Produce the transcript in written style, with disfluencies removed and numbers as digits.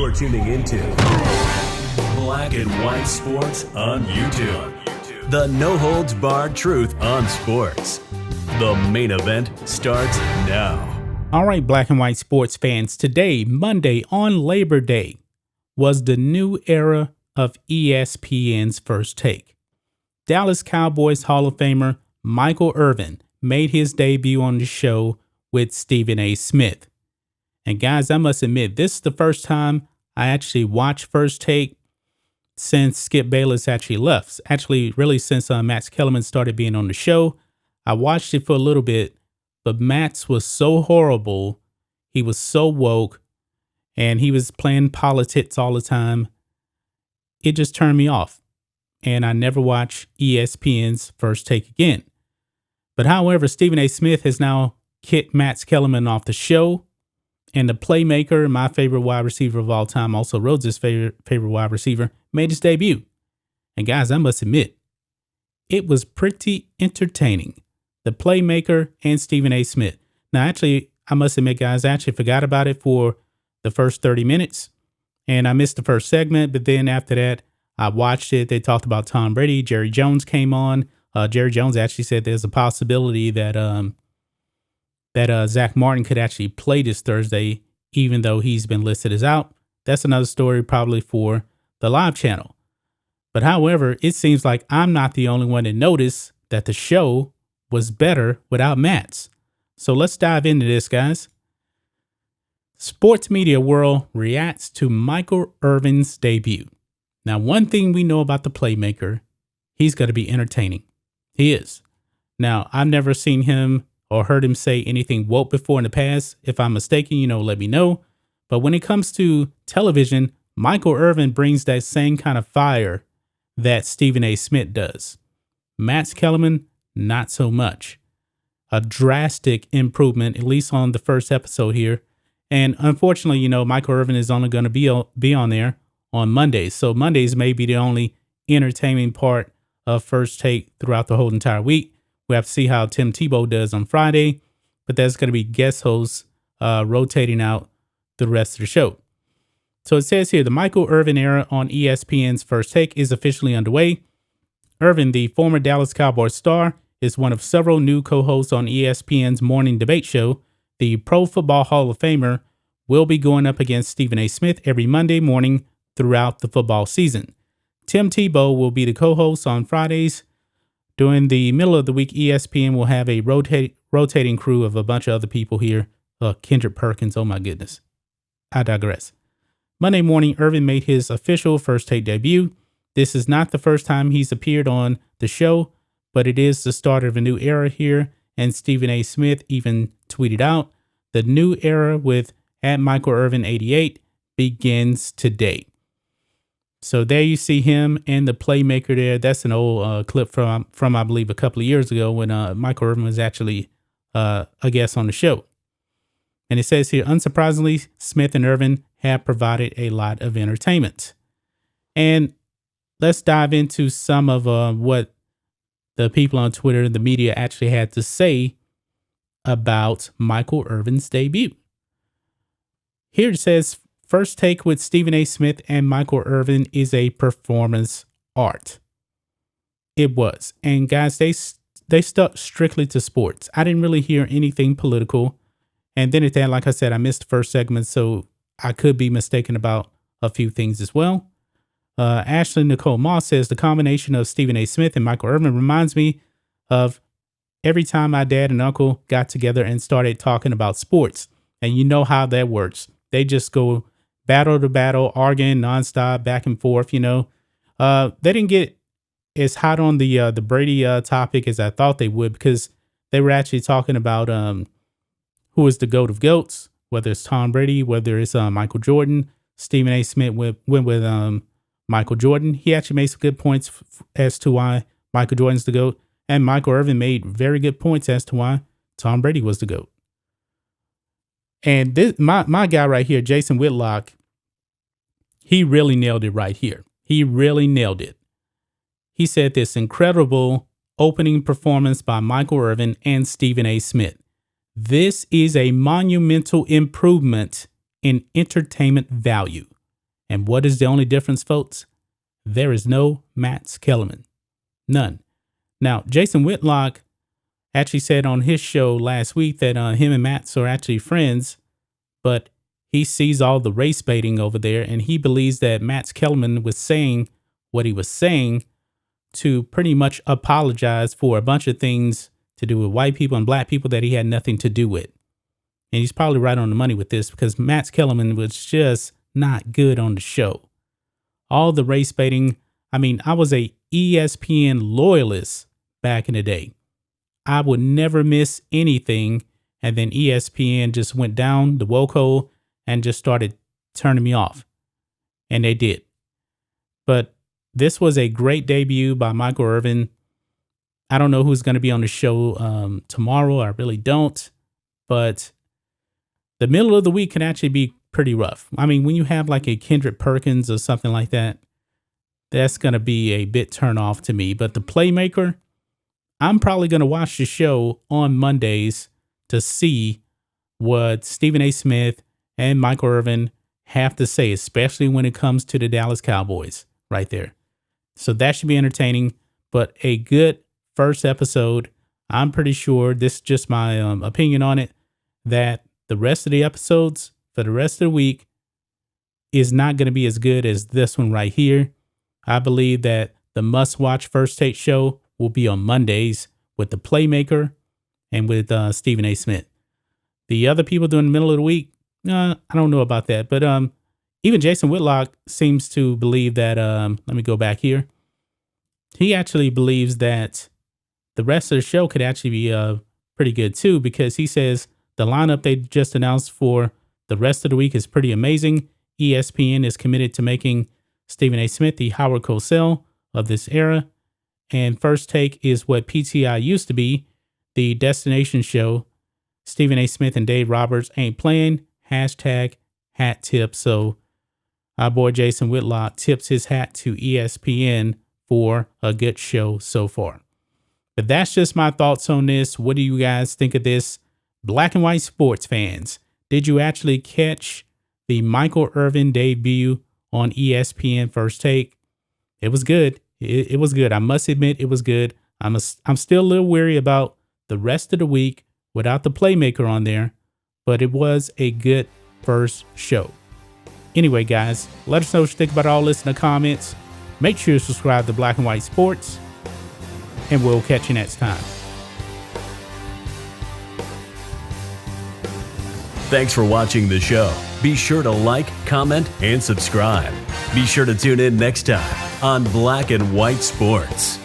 You're tuning into Black and White Sports on YouTube. The no-holds-barred truth on sports. The main event starts now. All right, Black and White sports fans. Today, Monday on Labor Day, was the new era of ESPN's First Take. Dallas Cowboys Hall of Famer Michael Irvin made his debut on the show with Stephen A. Smith. And guys, I must admit, this is the first time I actually watched First Take since Skip Bayless actually left. Actually, really since Max Kellerman started being on the show. I watched it for a little bit, but Max was so horrible. He was so woke, and he was playing politics all the time. It just turned me off, and I never watched ESPN's First Take again. But however, Stephen A. Smith has now kicked Max Kellerman off the show. And the playmaker, my favorite wide receiver of all time, also Rhodes' favorite wide receiver, made his debut. And guys, I must admit, it was pretty entertaining. The playmaker and Stephen A. Smith. Now, actually, I must admit, guys, I actually forgot about it for the first 30 minutes. And I missed the first segment. But then after that, I watched it. They talked about Tom Brady. Jerry Jones came on. Jerry Jones actually said there's a possibility that Zach Martin could actually play this Thursday, even though he's been listed as out. That's another story probably for the live channel. But however, it seems like I'm not the only one that noticed that the show was better without Max. So let's dive into this, guys. Sports media world reacts to Michael Irvin's debut. Now, one thing we know about the playmaker, he's going to be entertaining. He is. Now, I've never seen him or heard him say anything woke before in the past. If I'm mistaken, let me know. But when it comes to television, Michael Irvin brings that same kind of fire that Stephen A. Smith does. Max Kellerman, not so much. A drastic improvement, at least on the first episode here. And unfortunately, Michael Irvin is only going to be on there on Mondays. So Mondays may be the only entertaining part of First Take throughout the whole entire week. We have to see how Tim Tebow does on Friday, but there's going to be guest hosts rotating out the rest of the show. So it says here, the Michael Irvin era on ESPN's First Take is officially underway. Irvin, the former Dallas Cowboys star, is one of several new co-hosts on ESPN's morning debate show. The Pro Football Hall of Famer will be going up against Stephen A. Smith every Monday morning throughout the football season. Tim Tebow will be the co-host on Fridays. During the middle of the week, ESPN will have a rotating crew of a bunch of other people here. Kendrick Perkins, oh my goodness. I digress. Monday morning, Irvin made his official First Take debut. This is not the first time he's appeared on the show, but it is the start of a new era here. And Stephen A. Smith even tweeted out, the new era with @MichaelIrvin88 begins today. So there you see him and the playmaker there. That's an old clip from I believe a couple of years ago when Michael Irvin was actually a guest on the show. And it says here, unsurprisingly, Smith and Irvin have provided a lot of entertainment. And let's dive into some of what the people on Twitter and the media actually had to say about Michael Irvin's debut. Here it says, First Take with Stephen A. Smith and Michael Irvin is a performance art. It was. And guys, they stuck strictly to sports. I didn't really hear anything political. And then at that, like I said, I missed the first segment, so I could be mistaken about a few things as well. Ashley Nicole Moss says, the combination of Stephen A. Smith and Michael Irvin reminds me of every time my dad and uncle got together and started talking about sports. And you know how that works. They just go battle to battle, arguing nonstop, back and forth, They didn't get as hot on the Brady topic as I thought they would, because they were actually talking about who is the GOAT of GOATs, whether it's Tom Brady, whether it's Michael Jordan. Stephen A. Smith went with Michael Jordan. He actually made some good points as to why Michael Jordan's the GOAT. And Michael Irvin made very good points as to why Tom Brady was the GOAT. And this, my guy right here, Jason Whitlock, he really nailed it right here. He really nailed it. He said this incredible opening performance by Michael Irvin and Stephen A. Smith. This is a monumental improvement in entertainment value. And what is the only difference, folks? There is no Max Kellerman. None. Now, Jason Whitlock actually said on his show last week that him and Max are actually friends, but he sees all the race baiting over there, and he believes that Max Kellerman was saying what he was saying to pretty much apologize for a bunch of things to do with white people and black people that he had nothing to do with. And he's probably right on the money with this, because Max Kellerman was just not good on the show. All the race baiting. I mean, I was a ESPN loyalist back in the day. I would never miss anything. And then ESPN just went down the woke hole and just started turning me off. And they did. But this was a great debut by Michael Irvin. I don't know who's going to be on the show tomorrow. I really don't. But the middle of the week can actually be pretty rough. I mean, when you have like a Kendrick Perkins or something like that, that's going to be a bit turn off to me. But the Playmaker, I'm probably going to watch the show on Mondays to see what Stephen A. Smith and Michael Irvin have to say, especially when it comes to the Dallas Cowboys right there. So that should be entertaining, but a good first episode. I'm pretty sure, this is just my opinion on it, that the rest of the episodes for the rest of the week is not going to be as good as this one right here. I believe that the must-watch First Take show will be on Mondays with the Playmaker and with Stephen A. Smith. The other people doing the middle of the week, I don't know about that. But even Jason Whitlock seems to believe that, let me go back here. He actually believes that the rest of the show could actually be pretty good too, because he says the lineup they just announced for the rest of the week is pretty amazing. ESPN is committed to making Stephen A. Smith the Howard Cosell of this era. And First Take is what PTI used to be, the destination show. Stephen A. Smith and Dave Roberts ain't playing. Hashtag hat tip. So our boy Jason Whitlock tips his hat to ESPN for a good show so far. But that's just my thoughts on this. What do you guys think of this? Black and white sports fans, did you actually catch the Michael Irvin debut on ESPN First Take? It was good. It was good. I must admit it was good. I'm still a little weary about the rest of the week without the Playmaker on there, but it was a good first show. Anyway, guys, let us know what you think about all this in the comments. Make sure you subscribe to Black and White Sports, and we'll catch you next time. Thanks for watching the show. Be sure to like, comment, and subscribe. Be sure to tune in next time on Black and White Sports.